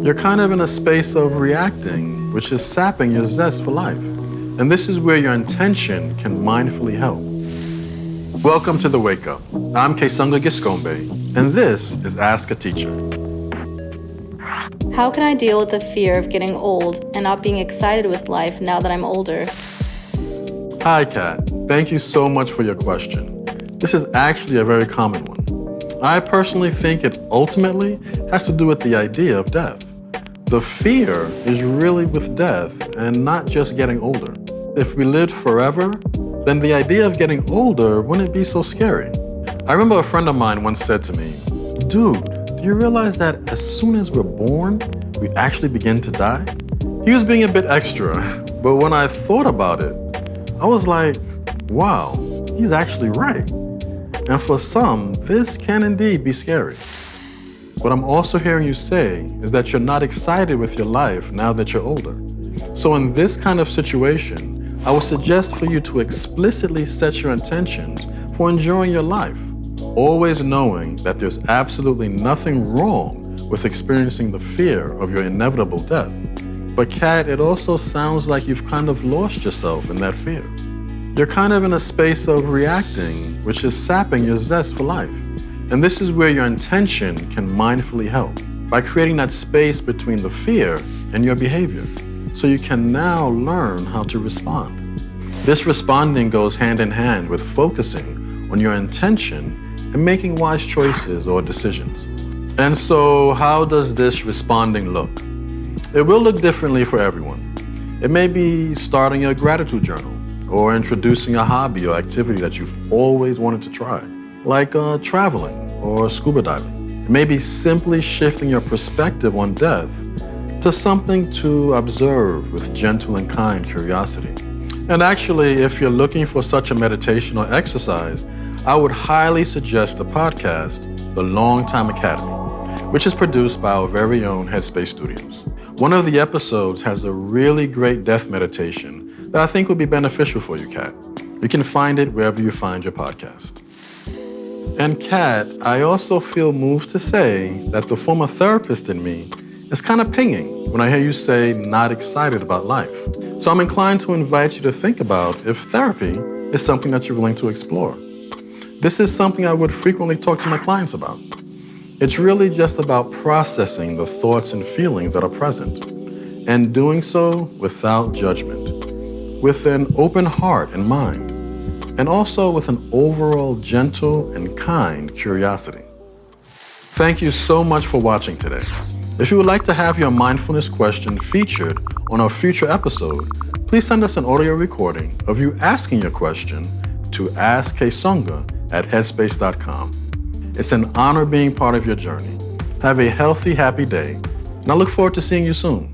You're kind of in a space of reacting, which is sapping your zest for life. And this is where your intention can mindfully help. Welcome to The Wake Up. I'm Kessonga Giscombe, and this is Ask a Teacher. How can I deal with the fear of getting old and not being excited with life now that I'm older? Hi, Kat. Thank you so much for your question. This is actually a very common one. I personally think it ultimately has to do with the idea of death. The fear is really with death and not just getting older. If we lived forever, then the idea of getting older wouldn't be so scary. I remember a friend of mine once said to me, "Dude, do you realize that as soon as we're born, we actually begin to die?" He was being a bit extra, but when I thought about it, I was like, wow, he's actually right. And for some, this can indeed be scary. What I'm also hearing you say is that you're not excited with your life now that you're older. So in this kind of situation, I would suggest for you to explicitly set your intentions for enjoying your life, always knowing that there's absolutely nothing wrong with experiencing the fear of your inevitable death. But Kat, it also sounds like you've kind of lost yourself in that fear. You're kind of in a space of reacting, which is sapping your zest for life. And this is where your intention can mindfully help, by creating that space between the fear and your behavior, so you can now learn how to respond. This responding goes hand in hand with focusing on your intention and making wise choices or decisions. And so how does this responding look? It will look differently for everyone. It may be starting a gratitude journal, or introducing a hobby or activity that you've always wanted to try, like traveling or scuba diving. It may be simply shifting your perspective on death to something to observe with gentle and kind curiosity. And actually, if you're looking for such a meditation or exercise, I would highly suggest the podcast, The Long Time Academy, which is produced by our very own Headspace Studios. One of the episodes has a really great death meditation that I think would be beneficial for you, Kat. You can find it wherever you find your podcast. And Kat, I also feel moved to say that the former therapist in me is kind of pinging when I hear you say not excited about life. So I'm inclined to invite you to think about if therapy is something that you're willing to explore. This is something I would frequently talk to my clients about. It's really just about processing the thoughts and feelings that are present, and doing so without judgment, with an open heart and mind, and also with an overall gentle and kind curiosity. Thank you so much for watching today. If you would like to have your mindfulness question featured on a future episode, please send us an audio recording of you asking your question to Ask Kessonga at headspace.com. It's an honor being part of your journey. Have a healthy, happy day, and I look forward to seeing you soon.